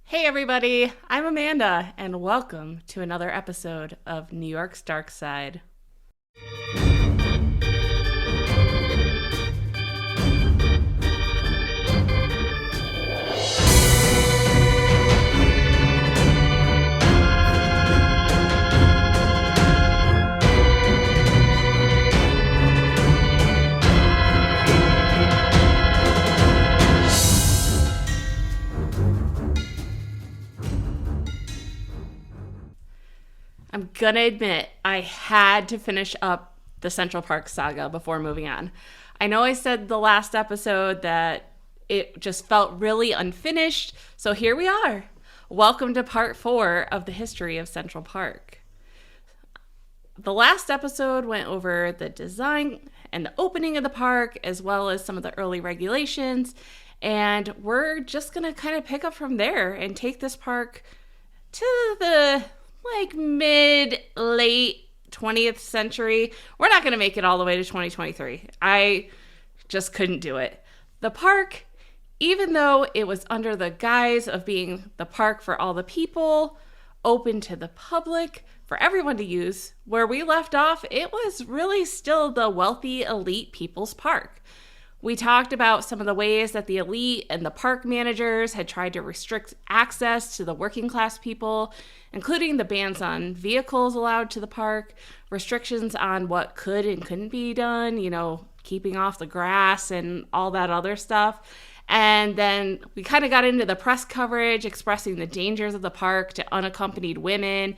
Hey everybody, I'm Amanda, and welcome to another episode of New York's Dark Side. I'm gonna admit, I had to finish up the Central Park saga before moving on. I know I said the last episode that it just felt really unfinished, so here we are. Welcome to part 4 of the history of Central Park. The last episode went over the design and the opening of the park, as well as some of the early regulations, and we're just gonna kind of pick up from there and take this park to the mid-late 20th century. We're not going to make it all the way to 2023. I just couldn't do it. The park, even though it was under the guise of being the park for all the people, open to the public, for everyone to use, where we left off, it was really still the wealthy elite people's park. We talked about some of the ways that the elite and the park managers had tried to restrict access to the working class people, including the bans on vehicles allowed to the park, restrictions on what could and couldn't be done, keeping off the grass and all that other stuff. And then we kind of got into the press coverage expressing the dangers of the park to unaccompanied women.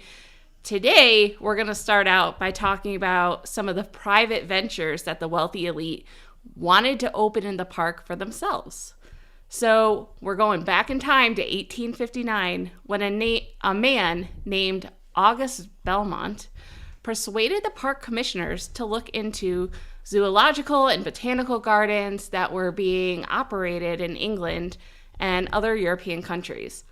Today, we're going to start out by talking about some of the private ventures that the wealthy elite wanted to open in the park for themselves. So we're going back in time to 1859 when a man named August Belmont persuaded the park commissioners to look into zoological and botanical gardens that were being operated in England and other European countries.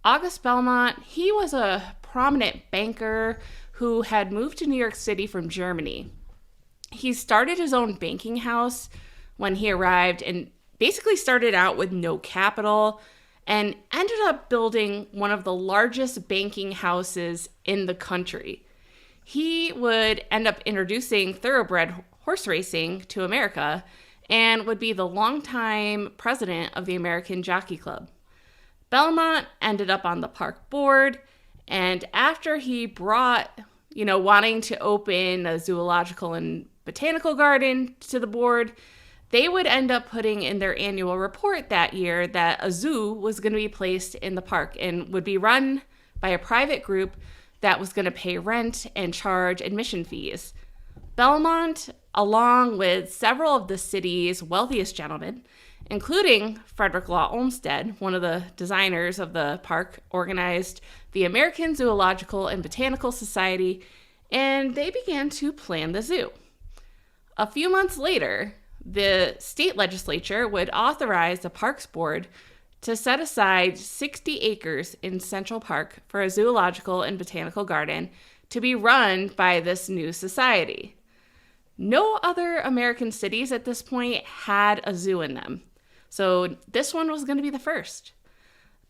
August Belmont, he was a prominent banker who had moved to New York City from Germany. He started his own banking house when he arrived and basically started out with no capital and ended up building one of the largest banking houses in the country. He would end up introducing thoroughbred horse racing to America and would be the longtime president of the American Jockey Club. Belmont ended up on the park board, and after he brought, wanting to open a zoological and botanical garden to the board, they would end up putting in their annual report that year that a zoo was going to be placed in the park and would be run by a private group that was going to pay rent and charge admission fees. Belmont, along with several of the city's wealthiest gentlemen, including Frederick Law Olmsted, one of the designers of the park, organized the American Zoological and Botanical Society, and they began to plan the zoo. A few months later, the state legislature would authorize the Parks Board to set aside 60 acres in Central Park for a zoological and botanical garden to be run by this new society. No other American cities at this point had a zoo in them, so this one was going to be the first.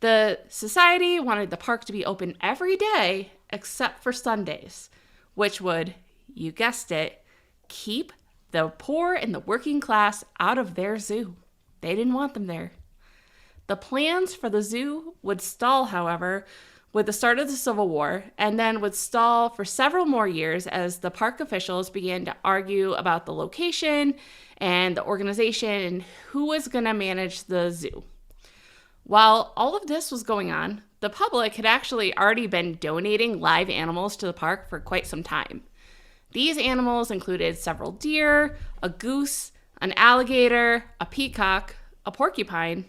The society wanted the park to be open every day except for Sundays, which would, you guessed it, keep the poor and the working class out of their zoo. They didn't want them there. The plans for the zoo would stall, however, with the start of the Civil War, and then would stall for several more years as the park officials began to argue about the location and the organization and who was going to manage the zoo. While all of this was going on, the public had actually already been donating live animals to the park for quite some time. These animals included several deer, a goose, an alligator, a peacock, a porcupine,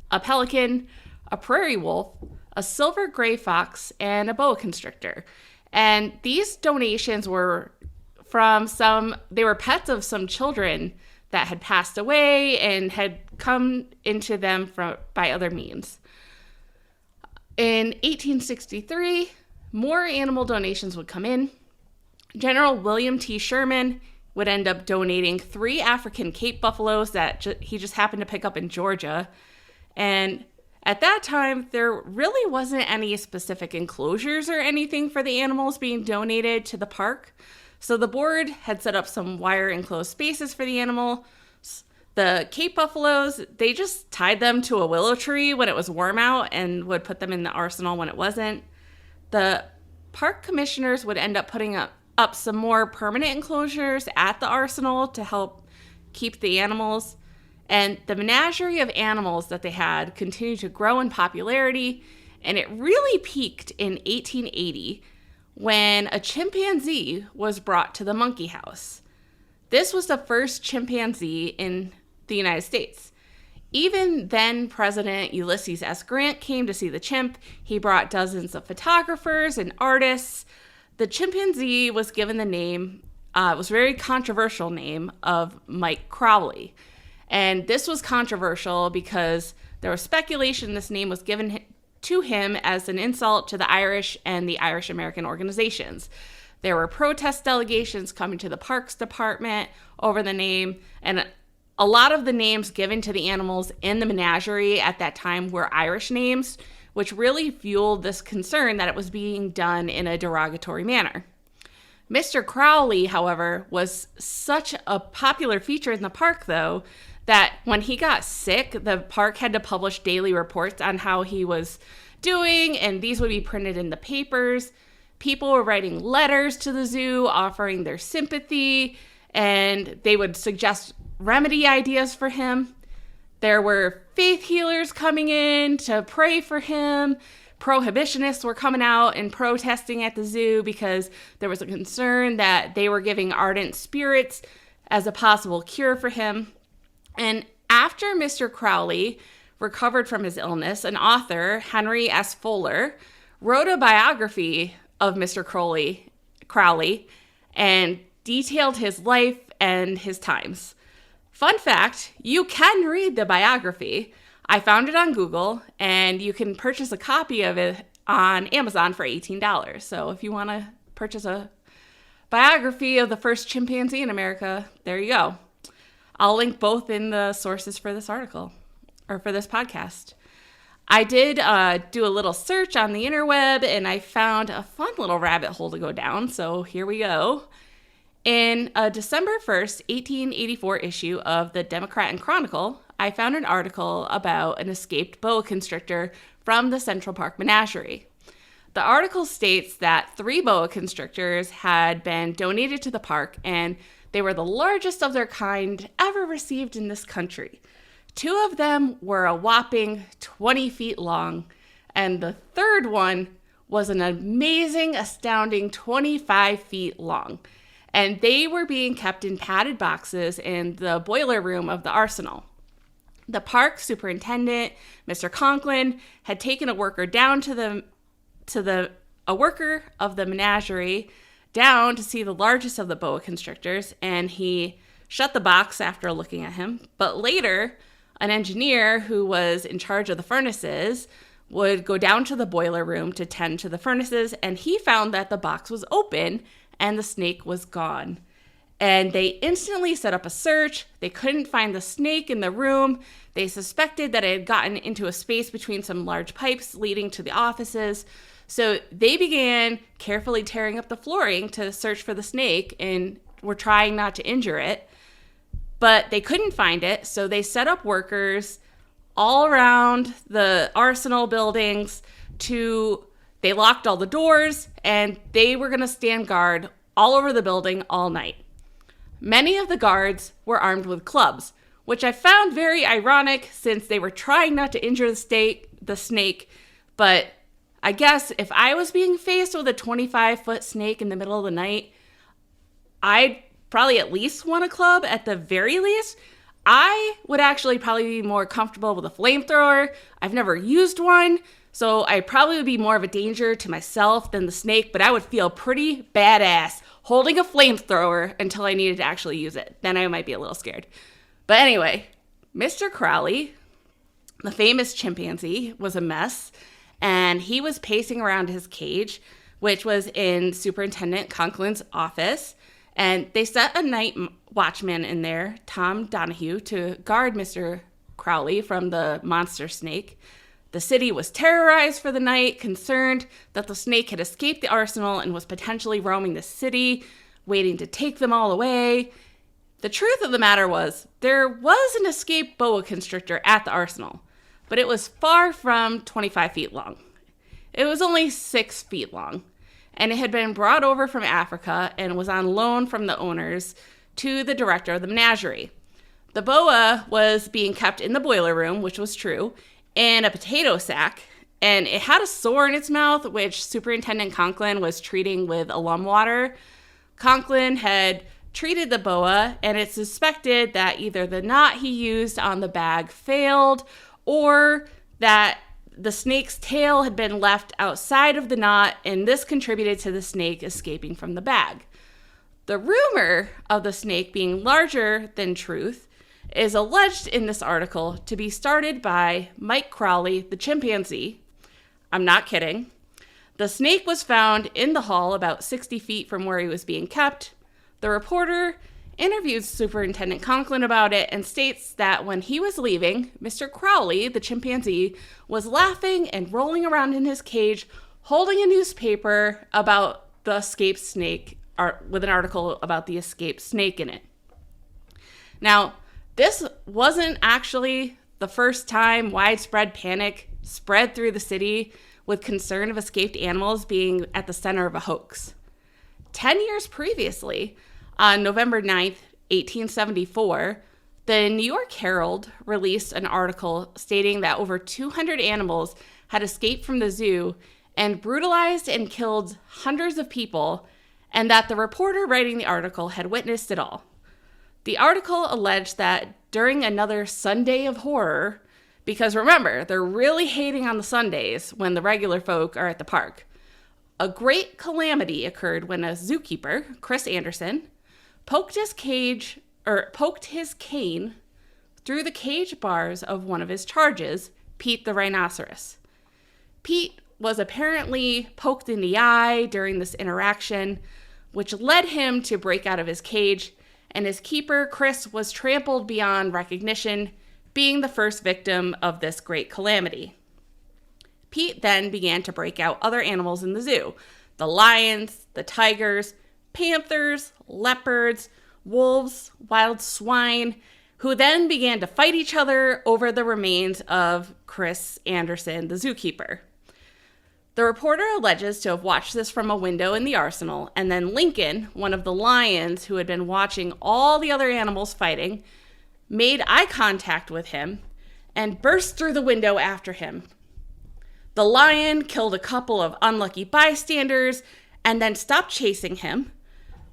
a pelican, a prairie wolf, a silver gray fox, and a boa constrictor. And these donations were they were pets of some children that had passed away and had come into them by other means. In 1863, more animal donations would come in. General William T. Sherman would end up donating 3 African Cape buffaloes that he just happened to pick up in Georgia. And At that time, there really wasn't any specific enclosures or anything for the animals being donated to the park. So the board had set up some wire enclosed spaces for the animals. The Cape buffaloes, they just tied them to a willow tree when it was warm out and would put them in the arsenal when it wasn't. The park commissioners would end up putting up some more permanent enclosures at the arsenal to help keep the animals. And the menagerie of animals that they had continued to grow in popularity, and it really peaked in 1880 when a chimpanzee was brought to the monkey house. This was the first chimpanzee in the United States. Even then, President Ulysses S. Grant came to see the chimp. He brought dozens of photographers and artists. The chimpanzee was given the name, it was a very controversial name, of Mike Crowley. And this was controversial because there was speculation this name was given to him as an insult to the Irish and the Irish American organizations. There were protest delegations coming to the Parks Department over the name, and a lot of the names given to the animals in the menagerie at that time were Irish names, which really fueled this concern that it was being done in a derogatory manner. Mr. Crowley, however, was such a popular feature in the park, though, that when he got sick, the park had to publish daily reports on how he was doing, and these would be printed in the papers. People were writing letters to the zoo offering their sympathy, and they would suggest remedy ideas for him. There were faith healers coming in to pray for him. Prohibitionists were coming out and protesting at the zoo because there was a concern that they were giving ardent spirits as a possible cure for him. And after Mr. Crowley recovered from his illness, an author, Henry S. Fuller, wrote a biography of Mr. Crowley and detailed his life and his times. Fun fact, you can read the biography. I found it on Google, and you can purchase a copy of it on Amazon for $18. So if you want to purchase a biography of the first chimpanzee in America, there you go. I'll link both in the sources for this article, or for this podcast. I did do a little search on the interweb, and I found a fun little rabbit hole to go down, so here we go. In a December 1st, 1884 issue of the Democrat and Chronicle, I found an article about an escaped boa constrictor from the Central Park Menagerie. The article states that 3 boa constrictors had been donated to the park, and they were the largest of their kind ever received in this country. 2 of them were a whopping 20 feet long, and the third one was an amazing, astounding 25 feet long. And they were being kept in padded boxes in the boiler room of the arsenal. The park superintendent, Mr. Conklin, had taken a worker down a worker of the menagerie down to see the largest of the boa constrictors, and he shut the box after looking at him. But later, an engineer who was in charge of the furnaces would go down to the boiler room to tend to the furnaces, and he found that the box was open and the snake was gone. And they instantly set up a search. They couldn't find the snake in the room. They suspected that it had gotten into a space between some large pipes leading to the offices. So they began carefully tearing up the flooring to search for the snake and were trying not to injure it. But they couldn't find it, so they set up workers all around the arsenal buildings they locked all the doors, and they were going to stand guard all over the building all night. Many of the guards were armed with clubs, which I found very ironic since they were trying not to injure the snake, but I guess if I was being faced with a 25-foot snake in the middle of the night, I'd probably at least want a club at the very least. I would actually probably be more comfortable with a flamethrower. I've never used one, so I probably would be more of a danger to myself than the snake, but I would feel pretty badass holding a flamethrower until I needed to actually use it. Then I might be a little scared. But anyway, Mr. Crowley, the famous chimpanzee, was a mess, and he was pacing around his cage, which was in Superintendent Conklin's office, and they set a night watchman in there, Tom Donahue, to guard Mr. Crowley from the monster snake. The city was terrorized for the night, concerned that the snake had escaped the arsenal and was potentially roaming the city, waiting to take them all away. The truth of the matter was, there was an escaped boa constrictor at the arsenal, but it was far from 25 feet long. It was only 6 feet long, and it had been brought over from Africa and was on loan from the owners to the director of the menagerie. The boa was being kept in the boiler room, which was true, in a potato sack, and it had a sore in its mouth, which Superintendent Conklin was treating with alum water. Conklin had treated the boa, and it's suspected that either the knot he used on the bag failed or that the snake's tail had been left outside of the knot, and this contributed to the snake escaping from the bag. The rumor of the snake being larger than truth is alleged in this article to be started by Mike Crowley, the chimpanzee. I'm not kidding. The snake was found in the hall about 60 feet from where he was being kept. The reporter interviews Superintendent Conklin about it and states that when he was leaving, Mr. Crowley, the chimpanzee, was laughing and rolling around in his cage, holding a newspaper about the escaped snake, with an article about the escaped snake in it. Now, this wasn't actually the first time widespread panic spread through the city with concern of escaped animals being at the center of a hoax. 10 years previously, on November 9th, 1874, the New York Herald released an article stating that over 200 animals had escaped from the zoo and brutalized and killed hundreds of people, and that the reporter writing the article had witnessed it all. The article alleged that during another Sunday of horror, because remember, they're really hating on the Sundays when the regular folk are at the park, a great calamity occurred when a zookeeper, Chris Anderson, poked his cane through the cage bars of one of his charges, Pete the rhinoceros. Pete was apparently poked in the eye during this interaction, which led him to break out of his cage, and his keeper, Chris, was trampled beyond recognition, being the first victim of this great calamity. Pete then began to break out other animals in the zoo: the lions, the tigers, panthers, leopards, wolves, wild swine, who then began to fight each other over the remains of Chris Anderson, the zookeeper. The reporter alleges to have watched this from a window in the arsenal, and then Lincoln, one of the lions who had been watching all the other animals fighting, made eye contact with him and burst through the window after him. The lion killed a couple of unlucky bystanders and then stopped chasing him.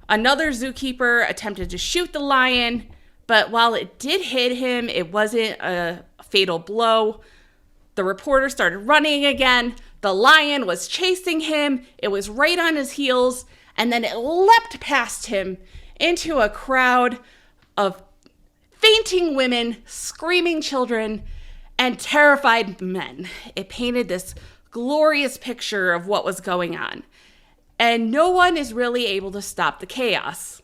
Another zookeeper attempted to shoot the lion, but while it did hit him, it wasn't a fatal blow. The reporter started running again. The lion was chasing him. It was right on his heels, and then it leapt past him into a crowd of fainting women, screaming children, and terrified men. It painted this glorious picture of what was going on, and no one is really able to stop the chaos.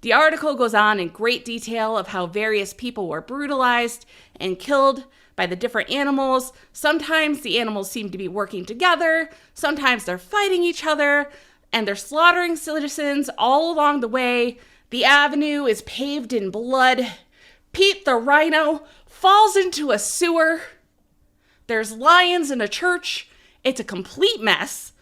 The article goes on in great detail of how various people were brutalized and killed by the different animals. Sometimes the animals seem to be working together, sometimes they're fighting each other, and they're slaughtering citizens all along the way. The avenue is paved in blood. Pete the rhino falls into a sewer. There's lions in a church. It's a complete mess.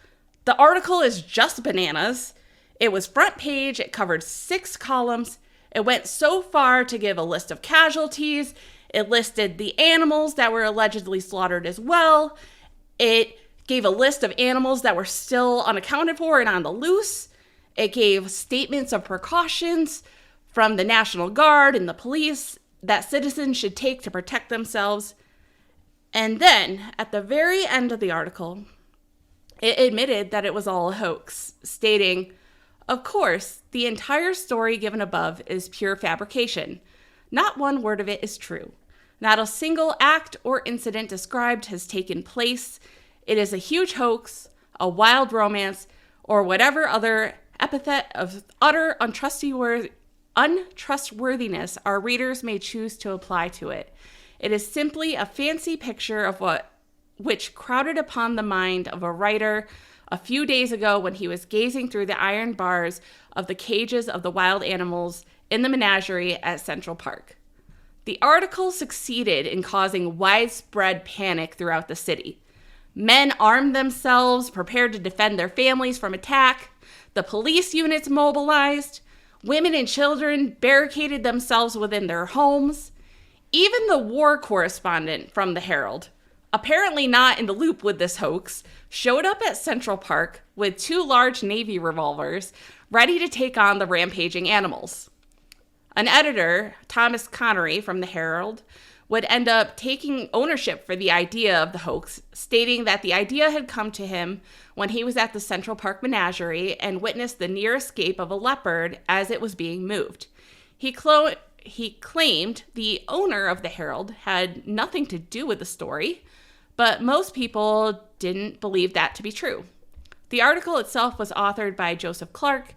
The article is just bananas. It was front page. It covered 6 columns. It went so far to give a list of casualties. It listed the animals that were allegedly slaughtered as well. It gave a list of animals that were still unaccounted for and on the loose. It gave statements of precautions from the National Guard and the police that citizens should take to protect themselves. And then, at the very end of the article, it admitted that it was all a hoax, stating, "Of course, the entire story given above is pure fabrication. Not one word of it is true. Not a single act or incident described has taken place. It is a huge hoax, a wild romance, or whatever other epithet of utter untrustworthiness our readers may choose to apply to it. It is simply a fancy picture of what which crowded upon the mind of a writer a few days ago when he was gazing through the iron bars of the cages of the wild animals in the menagerie at Central Park. The article succeeded in causing widespread panic throughout the city. Men armed themselves, prepared to defend their families from attack. The police units mobilized. Women and children barricaded themselves within their homes. Even the war correspondent from the Herald, apparently not in the loop with this hoax, showed up at Central Park with 2 large Navy revolvers ready to take on the rampaging animals. An editor, Thomas Connery from the Herald, would end up taking ownership for the idea of the hoax, stating that the idea had come to him when he was at the Central Park Menagerie and witnessed the near escape of a leopard as it was being moved. He claimed the owner of the Herald had nothing to do with the story, but most people didn't believe that to be true. The article itself was authored by Joseph Clark,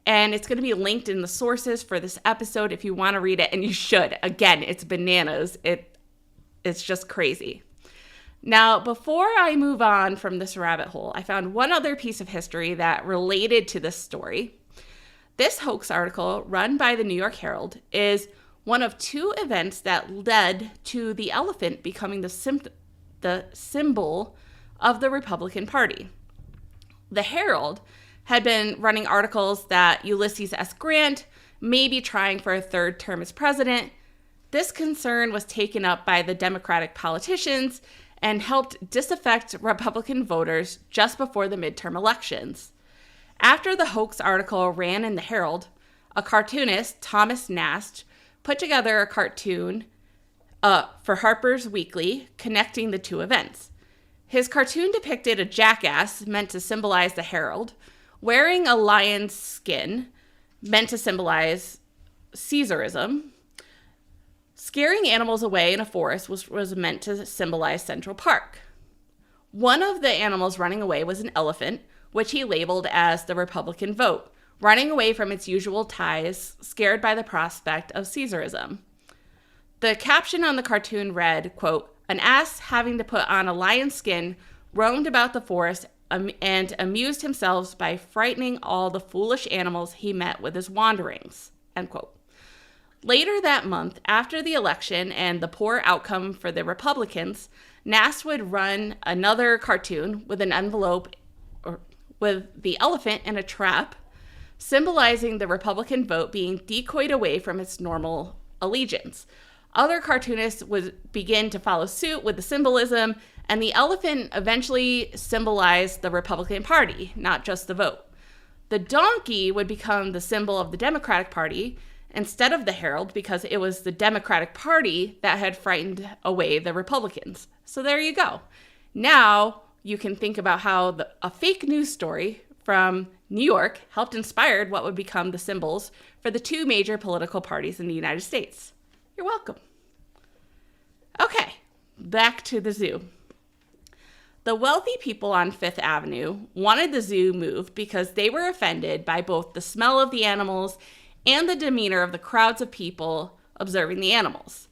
and it's going to be linked in the sources for this episode if you want to read it, and you should. Again, it's bananas. It's just crazy. Now, before I move on from this rabbit hole, I found one other piece of history that related to this story. This hoax article, run by the New York Herald, is one of 2 events that led to the elephant becoming the symbol of the Republican Party. The Herald had been running articles that Ulysses S. Grant may be trying for a 3rd term as president. This concern was taken up by the Democratic politicians and helped disaffect Republican voters just before the midterm elections. After the hoax article ran in the Herald, a cartoonist, Thomas Nast, put together a cartoon for Harper's Weekly connecting the 2 events. His cartoon depicted a jackass meant to symbolize the Herald, wearing a lion's skin, meant to symbolize Caesarism. Scaring animals away in a forest was meant to symbolize Central Park. One of the animals running away was an elephant, which he labeled as the Republican vote, running away from its usual ties, scared by the prospect of Caesarism. The caption on the cartoon read, quote, "An ass having to put on a lion's skin roamed about the forest and amused himself by frightening all the foolish animals he met with his wanderings," end quote. Later that month, after the election and the poor outcome for the Republicans, Nast would run another cartoon with an envelope with the elephant in a trap, symbolizing the Republican vote being decoyed away from its normal allegiance. Other cartoonists would begin to follow suit with the symbolism, and the elephant eventually symbolized the Republican Party, not just the vote. The donkey would become the symbol of the Democratic Party instead of the Herald because it was the Democratic Party that had frightened away the Republicans. So there you go. Now you can think about how a fake news story from New York helped inspire what would become the symbols for the 2 major political parties in the United States. You're welcome. Okay, back to the zoo. The wealthy people on 5th Avenue wanted the zoo moved because they were offended by both the smell of the animals and the demeanor of the crowds of people observing the animals.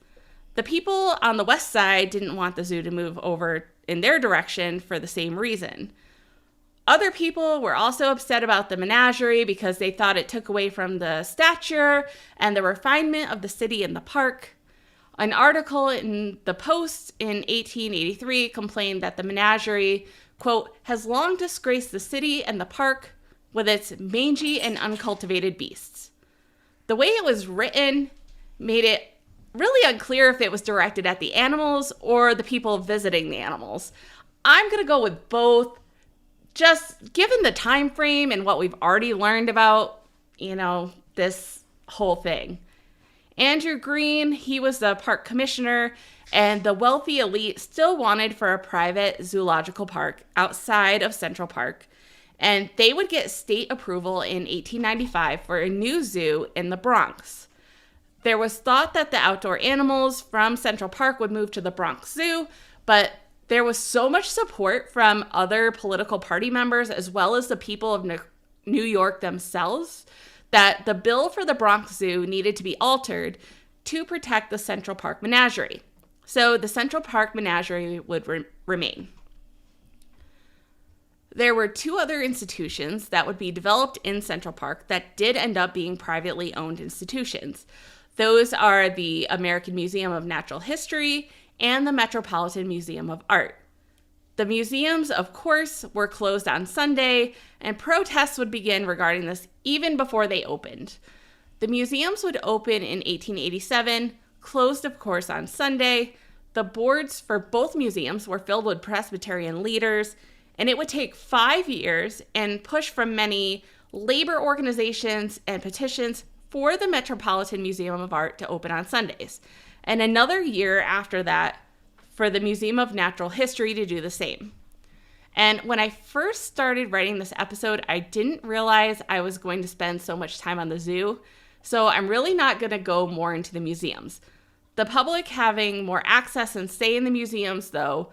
The people on the west side didn't want the zoo to move over in their direction for the same reason. Other people were also upset about the menagerie because they thought it took away from the stature and the refinement of the city and the park. An article in the Post in 1883 complained that the menagerie, quote, "has long disgraced the city and the park with its mangy and uncultivated beasts." The way it was written made it really unclear if it was directed at the animals or the people visiting the animals. I'm going to go with both, just given the time frame and what we've already learned about, this whole thing. Andrew Green, he was the park commissioner, and the wealthy elite still wanted for a private zoological park outside of Central Park, and they would get state approval in 1895 for a new zoo in the Bronx. There was thought that the outdoor animals from Central Park would move to the Bronx Zoo, but there was so much support from other political party members as well as the people of New York themselves that the bill for the Bronx Zoo needed to be altered to protect the Central Park Menagerie. So the Central Park Menagerie would remain. There were two other institutions that would be developed in Central Park that did end up being privately owned institutions. Those are the American Museum of Natural History and the Metropolitan Museum of Art. The museums, of course, were closed on Sunday, and protests would begin regarding this even before they opened. The museums would open in 1887, closed, of course, on Sunday. The boards for both museums were filled with Presbyterian leaders, and it would take 5 years and push from many labor organizations and petitions for the Metropolitan Museum of Art to open on Sundays, and another year after that for the Museum of Natural History to do the same. And when I first started writing this episode, I didn't realize I was going to spend so much time on the zoo, so I'm really not going to go more into the museums. The public having more access and say in the museums, though,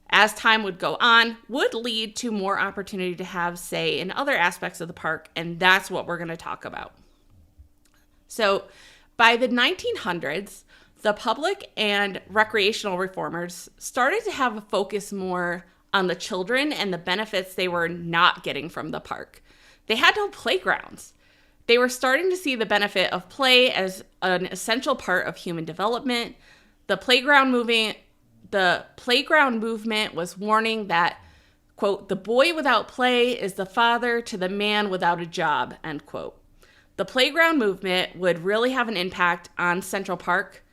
as time would go on, would lead to more opportunity to have say in other aspects of the park, and that's what we're going to talk about. So by the 1900s, the public and recreational reformers started to have a focus more on the children and the benefits they were not getting from the park. They had no playgrounds. They were starting to see the benefit of play as an essential part of human development. The playground movement was warning that, quote, the boy without play is the father to the man without a job, end quote. The playground movement would really have an impact on Central Park,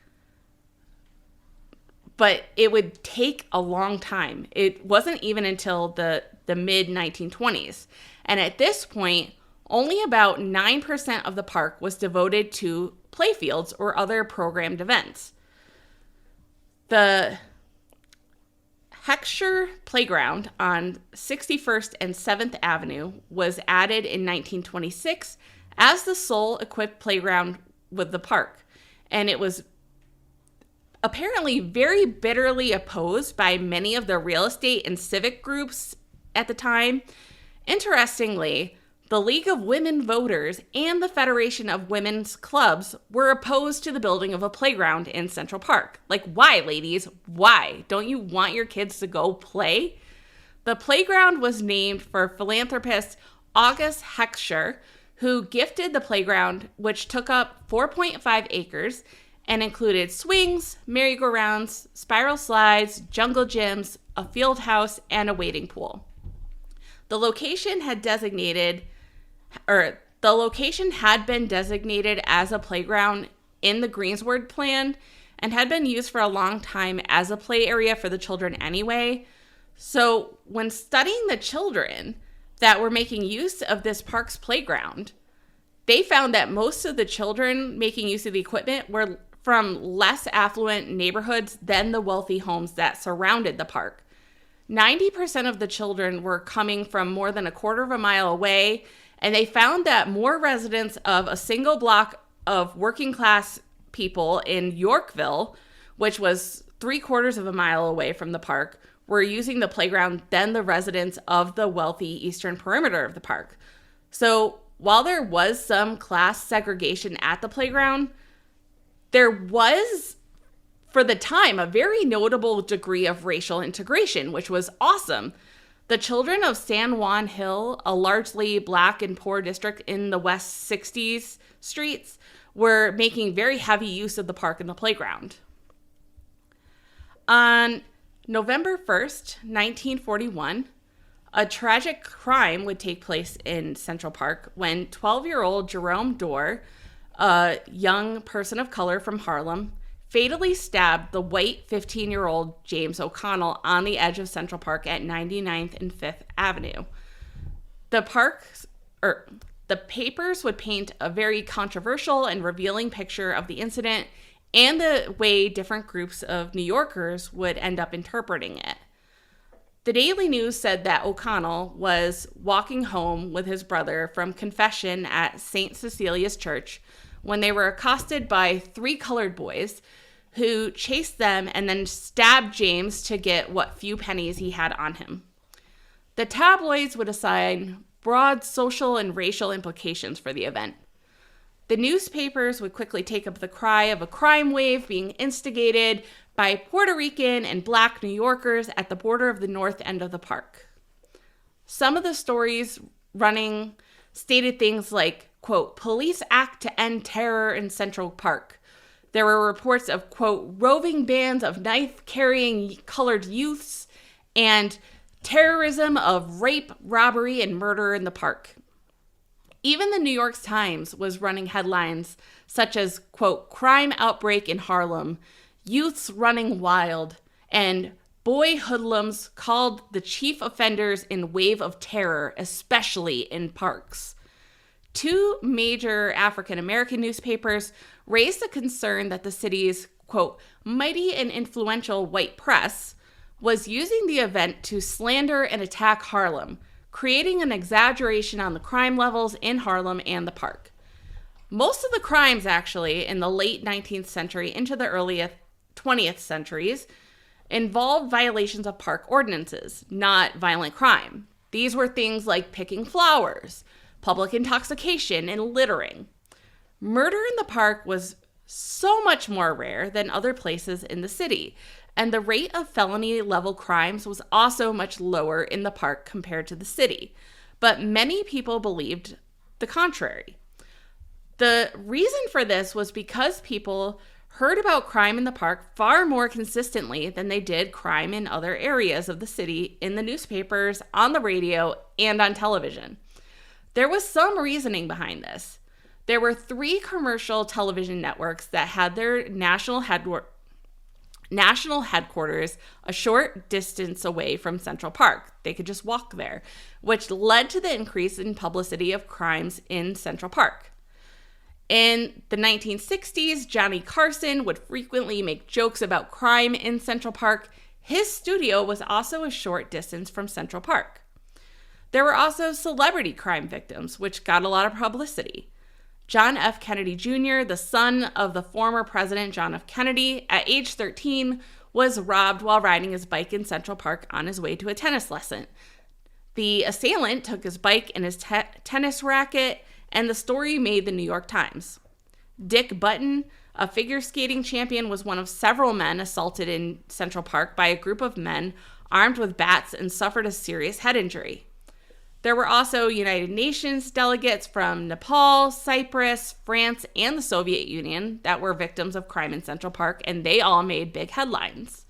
but it would take a long time. It wasn't even until the mid-1920s. And at this point, only about 9% of the park was devoted to playfields or other programmed events. The Heckscher Playground on 61st and 7th Avenue was added in 1926 as the sole equipped playground with the park. And it was apparently very bitterly opposed by many of the real estate and civic groups at the time. Interestingly, the League of Women Voters and the Federation of Women's Clubs were opposed to the building of a playground in Central Park. Like, why, ladies? Why? Don't you want your kids to go play? The playground was named for philanthropist August Heckscher, who gifted the playground, which took up 4.5 acres and included swings, merry-go-rounds, spiral slides, jungle gyms, a field house, and a wading pool. The location had been designated as a playground in the Greensward Plan and had been used for a long time as a play area for the children anyway. So when studying the children that were making use of this park's playground, they found that most of the children making use of the equipment were from less affluent neighborhoods than the wealthy homes that surrounded the park. 90% of the children were coming from more than a quarter of a mile away, and they found that more residents of a single block of working class people in Yorkville, which was 3/4 of a mile away from the park, were using the playground than the residents of the wealthy eastern perimeter of the park. So while there was some class segregation at the playground, there was, for the time, a very notable degree of racial integration, which was awesome. The children of San Juan Hill, a largely black and poor district in the West 60s streets, were making very heavy use of the park and the playground. On November 1st, 1941, a tragic crime would take place in Central Park when 12-year-old Jerome Dorr, a young person of color from Harlem, fatally stabbed the white 15-year-old James O'Connell on the edge of Central Park at 99th and 5th Avenue. The papers would paint a very controversial and revealing picture of the incident and the way different groups of New Yorkers would end up interpreting it. The Daily News said that O'Connell was walking home with his brother from confession at St. Cecilia's Church when they were accosted by 3 colored boys who chased them and then stabbed James to get what few pennies he had on him. The tabloids would assign broad social and racial implications for the event. The newspapers would quickly take up the cry of a crime wave being instigated by Puerto Rican and Black New Yorkers at the border of the north end of the park. Some of the stories running stated things like, quote, police act to end terror in Central Park. There were reports of, quote, roving bands of knife-carrying colored youths and terrorism of rape, robbery, and murder in the park. Even the New York Times was running headlines such as, quote, crime outbreak in Harlem, youths running wild, and boy hoodlums called the chief offenders in wave of terror, especially in parks. Two major African-American newspapers raised the concern that the city's, quote, mighty and influential white press was using the event to slander and attack Harlem, creating an exaggeration on the crime levels in Harlem and the park. Most of the crimes, actually, in the late 19th century into the early 20th centuries involved violations of park ordinances, not violent crime. These were things like picking flowers, public intoxication, and littering. Murder in the park was so much more rare than other places in the city, and the rate of felony-level crimes was also much lower in the park compared to the city. But many people believed the contrary. The reason for this was because people heard about crime in the park far more consistently than they did crime in other areas of the city in the newspapers, on the radio, and on television. There was some reasoning behind this. There were 3 commercial television networks that had their national headquarters a short distance away from Central Park. They could just walk there, which led to the increase in publicity of crimes in Central Park. In the 1960s, Johnny Carson would frequently make jokes about crime in Central Park. His studio was also a short distance from Central Park. There were also celebrity crime victims, which got a lot of publicity. John F. Kennedy Jr., the son of the former President John F. Kennedy, at age 13, was robbed while riding his bike in Central Park on his way to a tennis lesson. The assailant took his bike and his tennis racket, and the story made the New York Times. Dick Button, a figure skating champion, was one of several men assaulted in Central Park by a group of men armed with bats and suffered a serious head injury. There were also United Nations delegates from Nepal, Cyprus, France, and the Soviet Union that were victims of crime in Central Park, and they all made big headlines.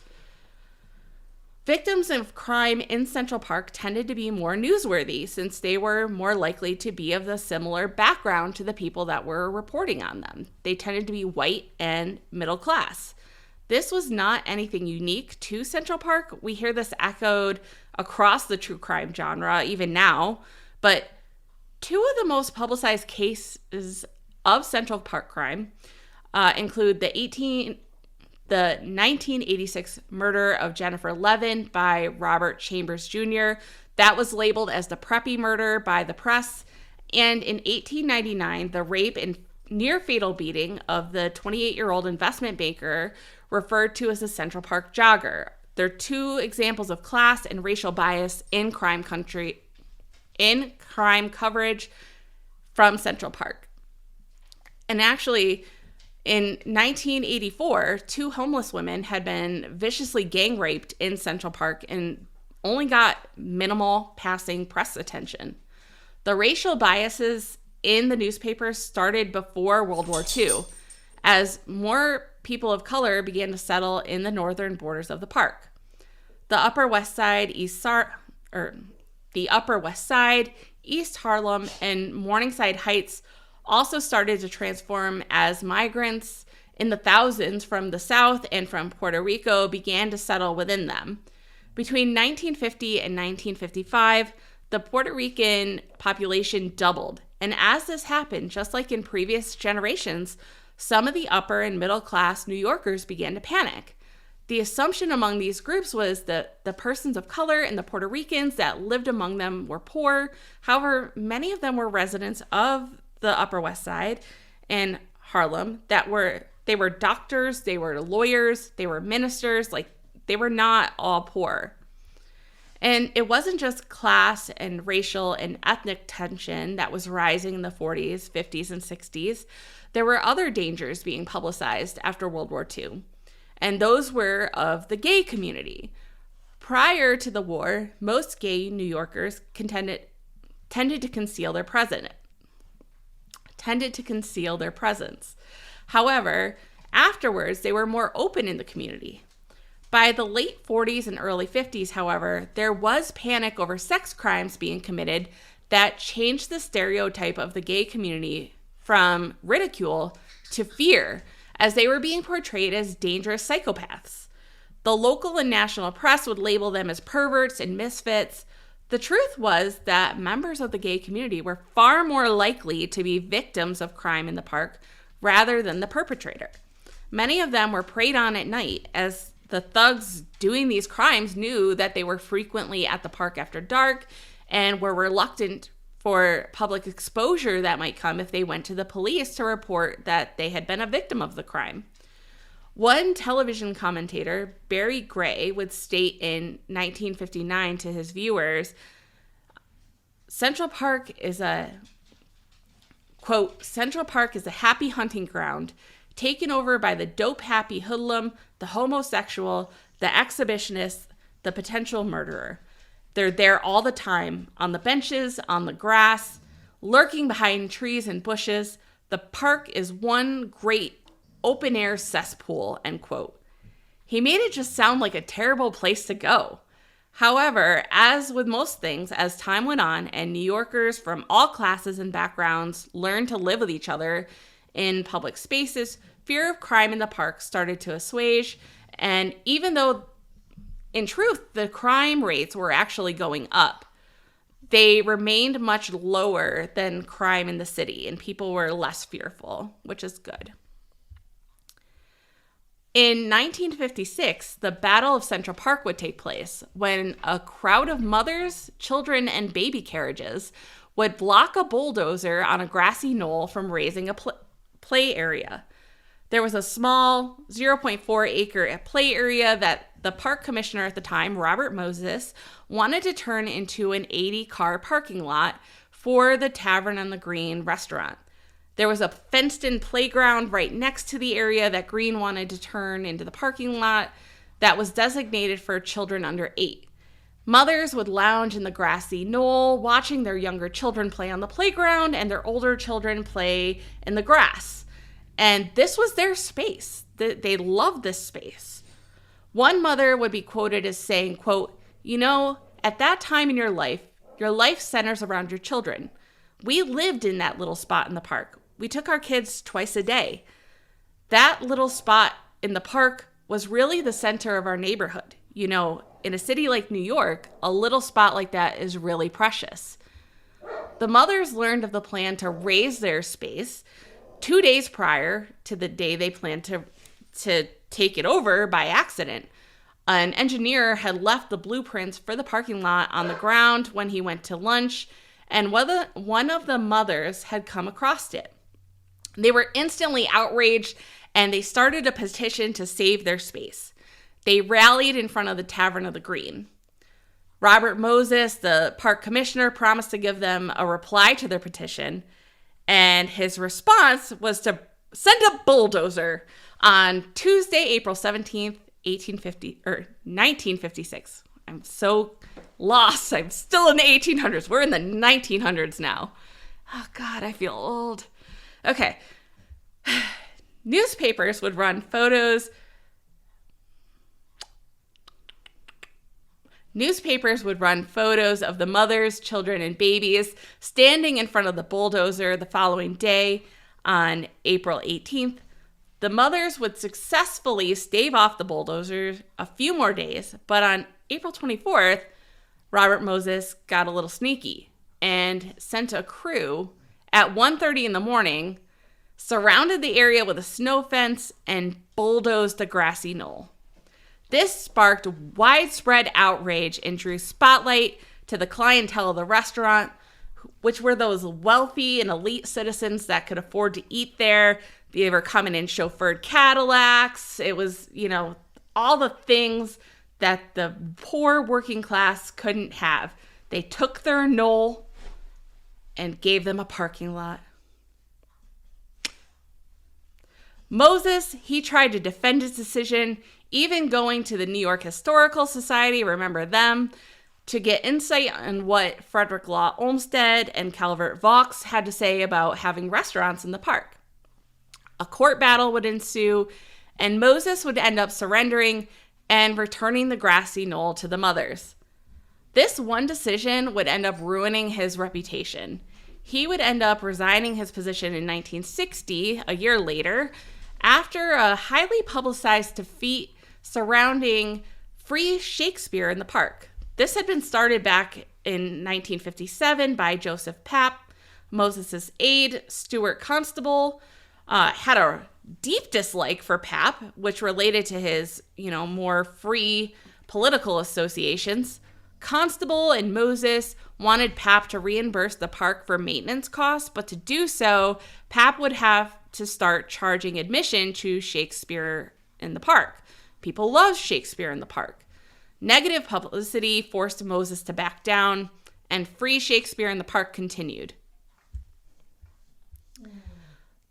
Victims of crime in Central Park tended to be more newsworthy since they were more likely to be of the similar background to the people that were reporting on them. They tended to be white and middle class. This was not anything unique to Central Park. We hear this echoed across the true crime genre even now, but 2 of the most publicized cases of Central Park crime include the 1986 murder of Jennifer Levin by Robert Chambers Jr. That was labeled as the Preppy murder by the press. And in 1899, the rape and near-fatal beating of the 28-year-old investment banker referred to as the Central Park jogger. They're 2 examples of class and racial bias in crime coverage from Central Park. And actually, in 1984, 2 homeless women had been viciously gang raped in Central Park and only got minimal passing press attention. The racial biases in the newspapers started before World War II, as more people of color began to settle in the northern borders of the park. The Upper West Side, East Harlem, and Morningside Heights also started to transform as migrants in the thousands from the South and from Puerto Rico began to settle within them. Between 1950 and 1955, the Puerto Rican population doubled. And as this happened, just like in previous generations, some of the upper and middle class New Yorkers began to panic. The assumption among these groups was that the persons of color and the Puerto Ricans that lived among them were poor. However, many of them were residents of the Upper West Side and Harlem they were doctors, they were lawyers, they were ministers, they were not all poor. And it wasn't just class and racial and ethnic tension that was rising in the 40s, 50s, and 60s. There were other dangers being publicized after World War II. and those were of the gay community. Prior to the war, most gay New Yorkers tended to conceal their presence. However, afterwards, they were more open in the community. By the late 40s and early 50s, however, there was panic over sex crimes being committed that changed the stereotype of the gay community from ridicule to fear, as they were being portrayed as dangerous psychopaths. The local and national press would label them as perverts and misfits. The truth was that members of the gay community were far more likely to be victims of crime in the park rather than the perpetrator. Many of them were preyed on at night, as the thugs doing these crimes knew that they were frequently at the park after dark and were reluctant for public exposure that might come if they went to the police to report that they had been a victim of the crime. One television commentator, Barry Gray, would state in 1959 to his viewers, Central Park is a, quote, Central Park is a happy hunting ground taken over by the dope-happy hoodlum, the homosexual, the exhibitionist, the potential murderer. They're there all the time, on the benches, on the grass, lurking behind trees and bushes. The park is one great open-air cesspool, end quote. He made it just sound like a terrible place to go. However, as with most things, as time went on and New Yorkers from all classes and backgrounds learned to live with each other in public spaces, fear of crime in the park started to assuage, and even though in truth, the crime rates were actually going up, they remained much lower than crime in the city, and people were less fearful, which is good. In 1956, the Battle of Central Park would take place when a crowd of mothers, children, and baby carriages would block a bulldozer on a grassy knoll from raising a play area. There was a small 0.4 acre play area that the park commissioner at the time, Robert Moses, wanted to turn into an 80-car parking lot for the Tavern on the Green restaurant. There was a fenced-in playground right next to the area that Green wanted to turn into the parking lot that was designated for children under 8. Mothers would lounge in the grassy knoll, watching their younger children play on the playground and their older children play in the grass. And this was their space. They loved this space. One mother would be quoted as saying, quote, "You know, at that time in your life centers around your children. We lived in that little spot in the park. We took our kids twice a day. That little spot in the park was really the center of our neighborhood. You know, in a city like New York, a little spot like that is really precious." The mothers learned of the plan to raise their space 2 days prior to the day they planned to take it over by accident. An engineer had left the blueprints for the parking lot on the ground when he went to lunch, and one of the mothers had come across it. They were instantly outraged, and they started a petition to save their space. They rallied in front of the Tavern of the Green. Robert Moses, the park commissioner, promised to give them a reply to their petition, and his response was to send a bulldozer on Tuesday, April 17th, 1956. I'm so lost. I'm still in the 1800s. We're in the 1900s now. Oh, God, I feel old. Okay. Newspapers would run photos. Newspapers would run photos of the mothers, children, and babies standing in front of the bulldozer the following day on April 18th. The mothers would successfully stave off the bulldozer a few more days, but on April 24th, Robert Moses got a little sneaky and sent a crew at 1:30 in the morning, surrounded the area with a snow fence, and bulldozed the grassy knoll. This sparked widespread outrage and drew spotlight to the clientele of the restaurant, which were those wealthy and elite citizens that could afford to eat there. They were coming in chauffeured Cadillacs. It was, all the things that the poor working class couldn't have. They took their knoll and gave them a parking lot. Moses, he tried to defend his decision, even going to the New York Historical Society, remember them, to get insight on what Frederick Law Olmsted and Calvert Vaux had to say about having restaurants in the park. A court battle would ensue, and Moses would end up surrendering and returning the grassy knoll to the mothers. This one decision would end up ruining his reputation. He would end up resigning his position in 1960, a year later, after a highly publicized defeat surrounding free Shakespeare in the park. This had been started back in 1957 by Joseph Papp. Moses' aide, Stuart Constable, had a deep dislike for Papp, which related to his, more free political associations. Constable and Moses wanted Papp to reimburse the park for maintenance costs, but to do so, Papp would have to start charging admission to Shakespeare in the park. People loved Shakespeare in the park. Negative publicity forced Moses to back down, and free Shakespeare in the park continued.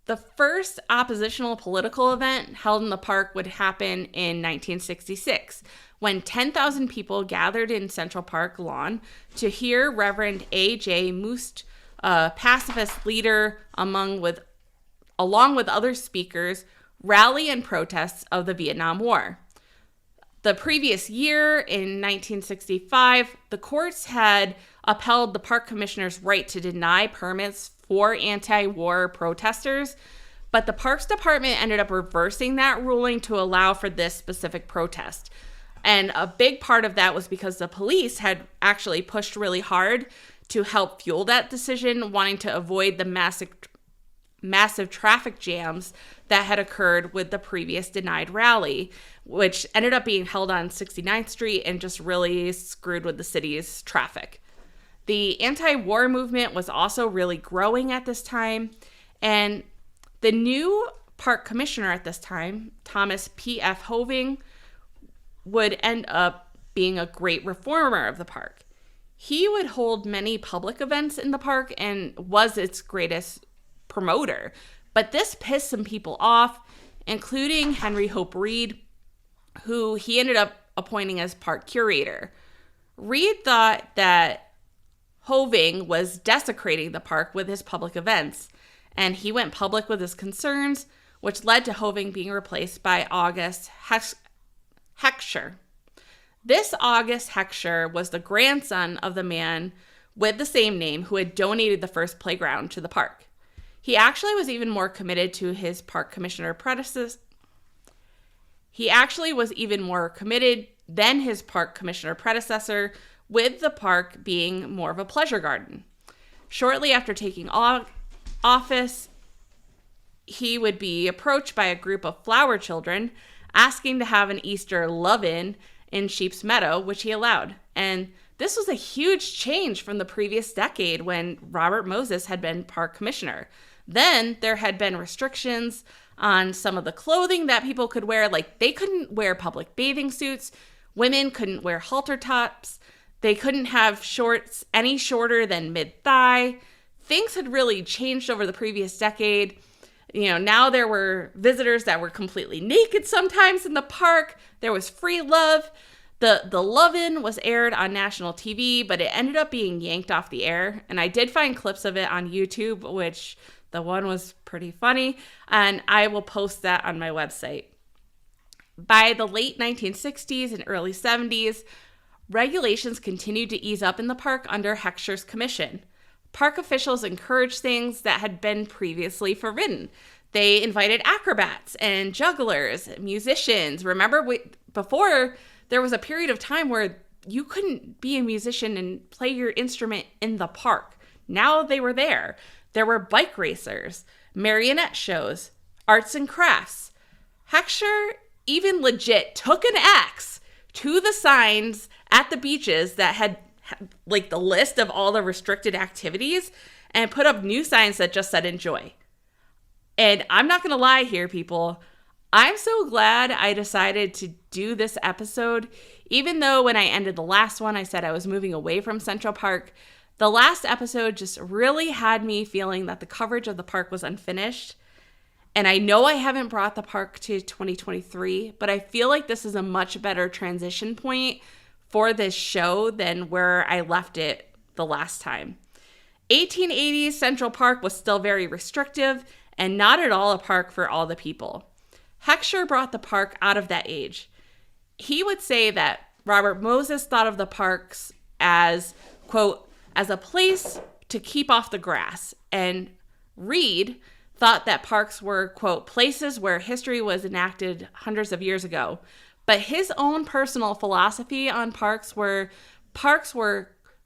The first oppositional political event held in the park would happen in 1966, when 10,000 people gathered in Central Park lawn to hear Reverend A.J. Moost, a pacifist leader, along with other speakers, rally in protests of the Vietnam War. The previous year, in 1965, the courts had upheld the park commissioner's right to deny permits for anti-war protesters, but the Parks Department ended up reversing that ruling to allow for this specific protest. And a big part of that was because the police had actually pushed really hard to help fuel that decision, wanting to avoid the massive traffic jams that had occurred with the previous denied rally, which ended up being held on 69th Street and just really screwed with the city's traffic. The anti-war movement was also really growing at this time, and the new park commissioner at this time, Thomas P.F. Hoving, would end up being a great reformer of the park. He would hold many public events in the park and was its greatest promoter. But this pissed some people off, including Henry Hope Reed, who he ended up appointing as park curator. Reed thought that Hoving was desecrating the park with his public events, and he went public with his concerns, which led to Hoving being replaced by August Heckscher. This August Heckscher was the grandson of the man with the same name who had donated the first playground to the park. He actually was even more committed to his park commissioner predecessor. He actually was even more committed than his park commissioner predecessor, with the park being more of a pleasure garden. Shortly after taking office, he would be approached by a group of flower children asking to have an Easter love-in in Sheep's Meadow, which he allowed. And this was a huge change from the previous decade when Robert Moses had been park commissioner. Then there had been restrictions on some of the clothing that people could wear, like they couldn't wear public bathing suits, women couldn't wear halter tops, they couldn't have shorts any shorter than mid-thigh. Things had really changed over the previous decade. Now there were visitors that were completely naked sometimes in the park. There was free love. The love-in was aired on national TV, but it ended up being yanked off the air. And I did find clips of it on YouTube, which the one was pretty funny, and I will post that on my website. By the late 1960s and early 70s, regulations continued to ease up in the park under Heckscher's commission. Park officials encouraged things that had been previously forbidden. They invited acrobats and jugglers, musicians. Remember, before there was a period of time where you couldn't be a musician and play your instrument in the park. Now they were there. There were bike racers, marionette shows, arts and crafts. Heckscher even legit took an axe to the signs at the beaches that had like the list of all the restricted activities and put up new signs that just said enjoy. And I'm not going to lie here, people. I'm so glad I decided to do this episode, even though when I ended the last one, I said I was moving away from Central Park. The last episode just really had me feeling that the coverage of the park was unfinished. And I know I haven't brought the park to 2023, but I feel like this is a much better transition point for this show than where I left it the last time. 1880s Central Park was still very restrictive and not at all a park for all the people. Heckscher brought the park out of that age. He would say that Robert Moses thought of the parks as, quote, as a place to keep off the grass, and Reed thought that parks were, quote, places where history was enacted hundreds of years ago. But his own personal philosophy on parks were,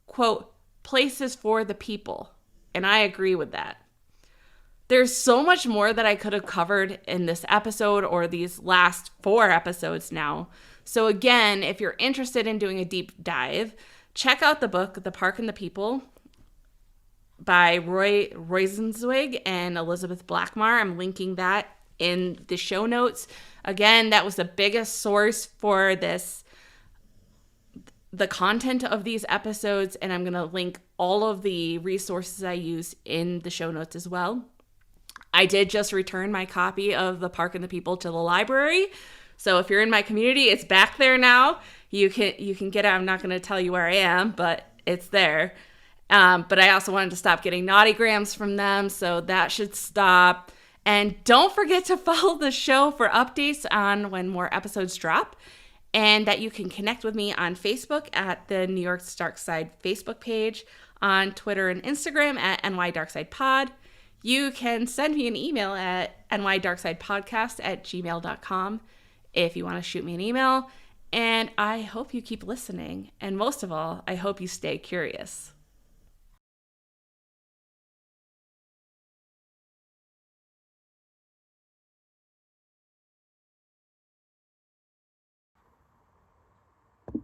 quote, places for the people. And I agree with that. There's so much more that I could have covered in this episode or these last 4 episodes now. So again, if you're interested in doing a deep dive, check out the book, The Park and the People, by Rosenzweig and Elizabeth Blackmar. I'm linking that in the show notes. Again, that was the biggest source for the content of these episodes, and I'm going to link all of the resources I use in the show notes as well. I did just return my copy of The Park and the People to the library. So if you're in my community, it's back there now. You can get it. I'm not going to tell you where I am, but it's there. But I also wanted to stop getting naughtygrams from them, so that should stop. And don't forget to follow the show for updates on when more episodes drop, and that you can connect with me on Facebook at the New York Dark Side Facebook page, on Twitter and Instagram at nydarksidepod. You can send me an email at nydarksidepodcast@gmail.com if you want to shoot me an email. And I hope you keep listening. And most of all, I hope you stay curious.